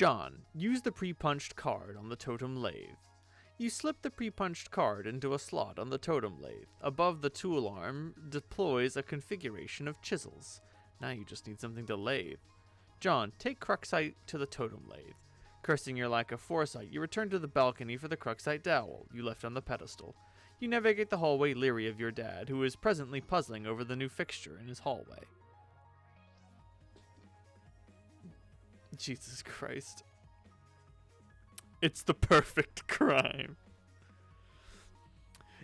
John, use the pre-punched card on the totem lathe. You slip the pre-punched card into a slot on the totem lathe. Above the tool arm deploys a configuration of chisels. Now you just need something to lathe. John, take Cruxite to the totem lathe. Cursing your lack of foresight, you return to the balcony for the Cruxite dowel you left on the pedestal. You navigate the hallway leery of your dad, who is presently puzzling over the new fixture in his hallway. Jesus Christ. It's the perfect crime.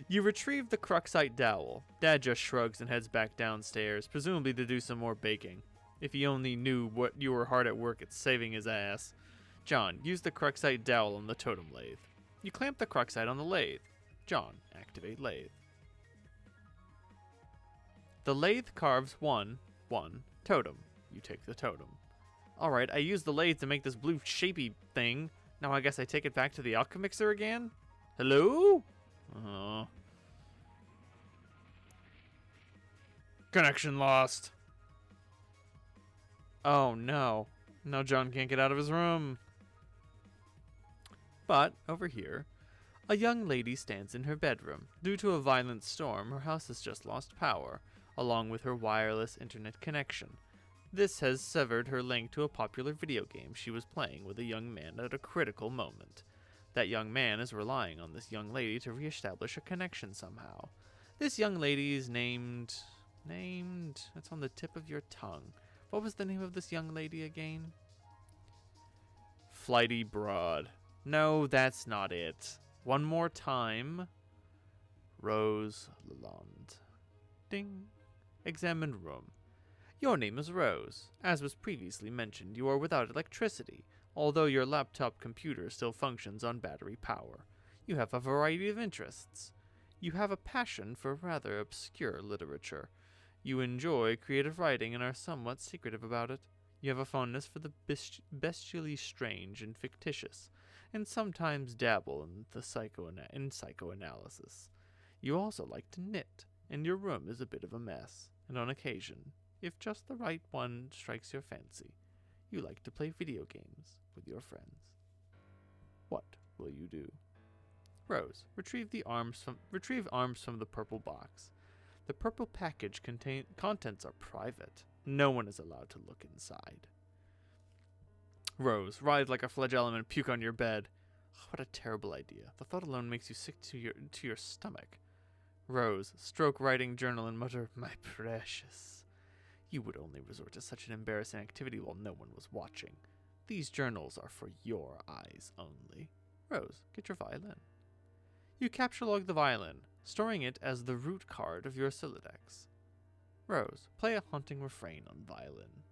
You retrieve the Cruxite dowel. Dad just shrugs and heads back downstairs, presumably to do some more baking. If he only knew what you were hard at work at saving his ass. John, use the Cruxite dowel on the totem lathe. You clamp the Cruxite on the lathe. John, activate lathe. The lathe carves 1, 1, totem. You take the totem. Alright, I used the lathe to make this blue shapey thing. Now I guess I take it back to the alchemixer again? Hello? Connection lost. Oh no. Now John can't get out of his room. But, over here, a young lady stands in her bedroom. Due to a violent storm, her house has just lost power, along with her wireless internet connection. This has severed her link to a popular video game she was playing with a young man at a critical moment. That young man is relying on this young lady to reestablish a connection somehow. This young lady is named... It's on the tip of your tongue. What was the name of this young lady again? Flighty Broad. No, that's not it. One more time. Rose Lalonde. Ding. Examined room. Your name is Rose. As was previously mentioned, you are without electricity, although your laptop computer still functions on battery power. You have a variety of interests. You have a passion for rather obscure literature. You enjoy creative writing and are somewhat secretive about it. You have a fondness for the bestially strange and fictitious, and sometimes dabble in psychoanalysis. You also like to knit, and your room is a bit of a mess, and on occasion, if just the right one strikes your fancy, you like to play video games with your friends. What will you do? Rose, retrieve arms from the purple box. The purple package contents are private. No one is allowed to look inside. Rose, writhe like a flagellum and puke on your bed. What a terrible idea. The thought alone makes you sick to your stomach. Rose, stroke writing journal and mutter, "My precious." You would only resort to such an embarrassing activity while no one was watching. These journals are for your eyes only. Rose, get your violin. You capture log the violin, storing it as the root card of your Sylladex. Rose, play a haunting refrain on violin.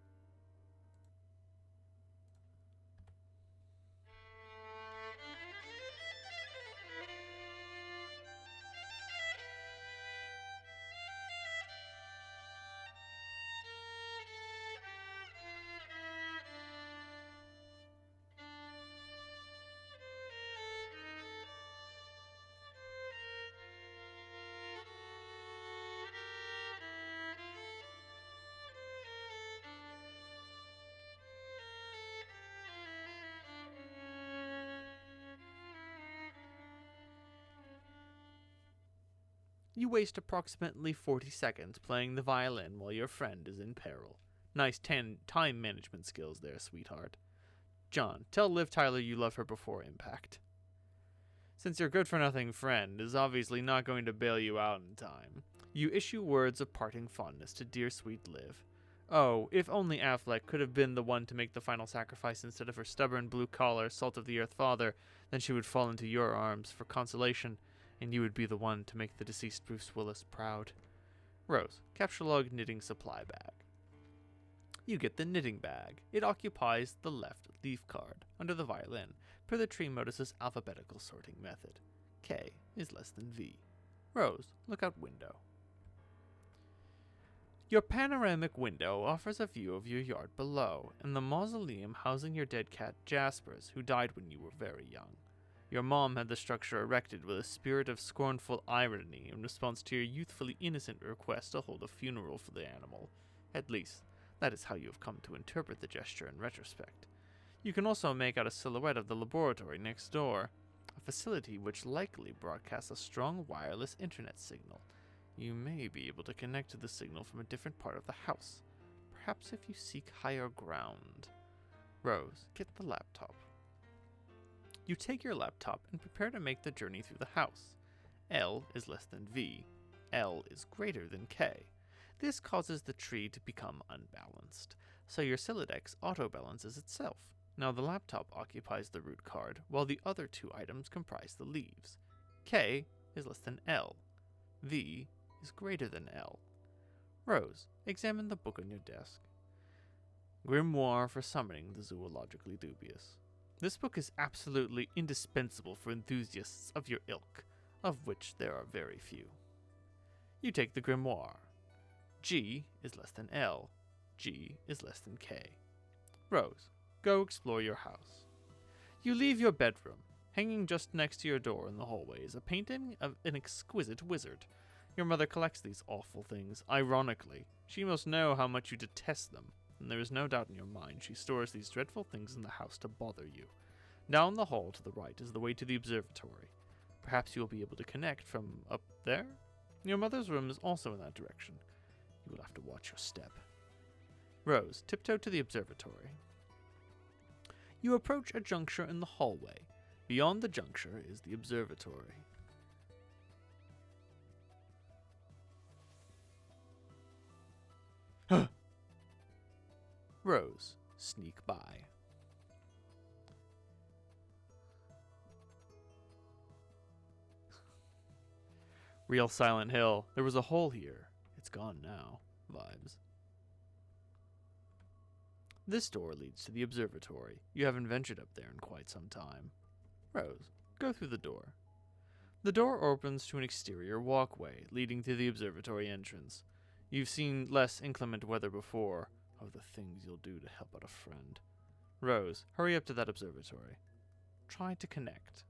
You waste approximately 40 seconds playing the violin while your friend is in peril. Nice time management skills there, sweetheart. John, tell Liv Tyler you love her before impact. Since your good-for-nothing friend is obviously not going to bail you out in time, you issue words of parting fondness to dear sweet Liv. Oh, if only Affleck could have been the one to make the final sacrifice instead of her stubborn, blue-collar, salt-of-the-earth father, then she would fall into your arms for consolation, and you would be the one to make the deceased Bruce Willis proud. Rose, capture log knitting supply bag. You get the knitting bag. It occupies the left leaf card, under the violin, per the tree modus's alphabetical sorting method. K is less than V. Rose, look out window. Your panoramic window offers a view of your yard below, and the mausoleum housing your dead cat Jaspers, who died when you were very young. Your mom had the structure erected with a spirit of scornful irony in response to your youthfully innocent request to hold a funeral for the animal. At least, that is how you have come to interpret the gesture in retrospect. You can also make out a silhouette of the laboratory next door, a facility which likely broadcasts a strong wireless internet signal. You may be able to connect to the signal from a different part of the house, perhaps if you seek higher ground. Rose, get the laptop. You take your laptop and prepare to make the journey through the house. L is less than V. L is greater than K. This causes the tree to become unbalanced, so your Silodex auto-balances itself. Now the laptop occupies the root card, while the other two items comprise the leaves. K is less than L. V is greater than L. Rose, examine the book on your desk. Grimoire for Summoning the Zoologically Dubious. This book is absolutely indispensable for enthusiasts of your ilk, of which there are very few. You take the grimoire. G is less than L. G is less than K. Rose, go explore your house. You leave your bedroom. Hanging just next to your door in the hallway is a painting of an exquisite wizard. Your mother collects these awful things. Ironically, she must know how much you detest them, and there is no doubt in your mind she stores these dreadful things in the house to bother you. Down the hall to the right is the way to the observatory. Perhaps you will be able to connect from up there? Your mother's room is also in that direction. You will have to watch your step. Rose, tiptoe to the observatory. You approach a juncture in the hallway. Beyond the juncture is the observatory. Rose, sneak by. Real Silent Hill. There was a hole here. It's gone now. Vibes. This door leads to the observatory. You haven't ventured up there in quite some time. Rose, go through the door. The door opens to an exterior walkway leading to the observatory entrance. You've seen less inclement weather before. Of the things you'll do to help out a friend. Rose, hurry up to that observatory. Try to connect.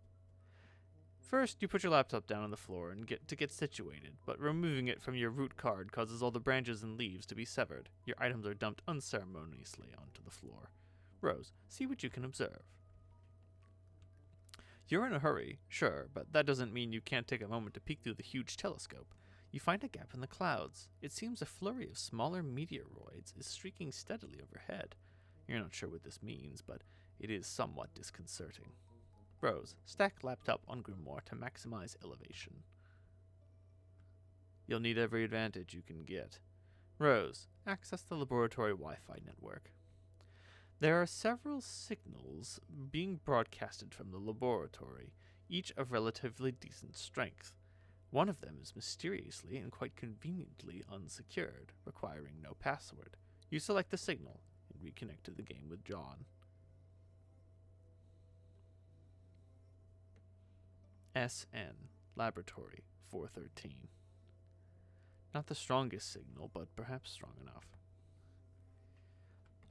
First, you put your laptop down on the floor and get situated, but removing it from your root card causes all the branches and leaves to be severed. Your items are dumped unceremoniously onto the floor. Rose, see what you can observe. You're in a hurry, sure, but that doesn't mean you can't take a moment to peek through the huge telescope. You find a gap in the clouds. It seems a flurry of smaller meteoroids is streaking steadily overhead. You're not sure what this means, but it is somewhat disconcerting. Rose, stack laptop on grimoire to maximize elevation. You'll need every advantage you can get. Rose, access the laboratory Wi-Fi network. There are several signals being broadcasted from the laboratory, each of relatively decent strength. One of them is mysteriously and quite conveniently unsecured, requiring no password. You select the signal and reconnect to the game with John. SN, Laboratory 413. Not the strongest signal, but perhaps strong enough.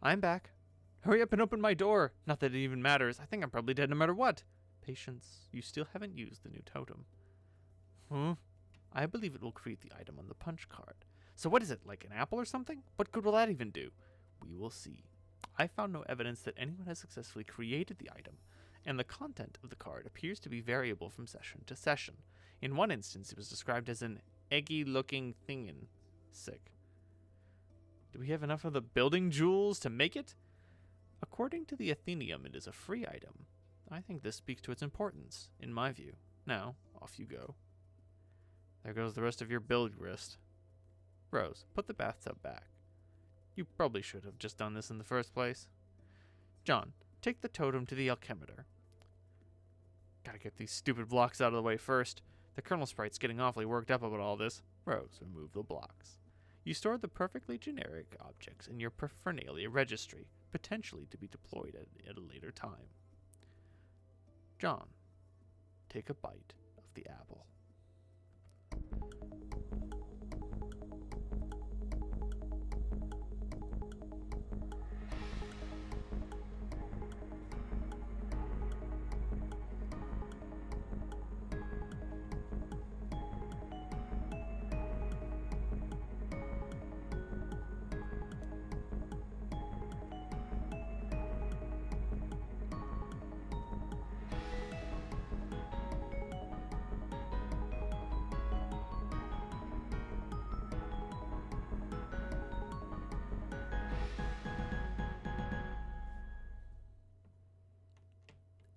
I'm back. Hurry up and open my door. Not that it even matters. I think I'm probably dead no matter what. Patience, you still haven't used the new totem. I believe it will create the item on the punch card. So what is it, like an apple or something? What good will that even do? We will see. I found no evidence that anyone has successfully created the item, and the content of the card appears to be variable from session to session. In one instance, it was described as an eggy-looking thingin. Sick. Do we have enough of the building jewels to make it? According to the Athenium, it is a free item. I think this speaks to its importance, in my view. Now, off you go. There goes the rest of your build wrist. Rose, put the bathtub back. You probably should have just done this in the first place. John, take the totem to the alchemeter. Gotta get these stupid blocks out of the way first. The kernel sprite's getting awfully worked up about all this. Rose, remove the blocks. You store the perfectly generic objects in your paraphernalia registry, potentially to be deployed at a later time. John, take a bite of the apple.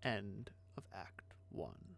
End of Act 1.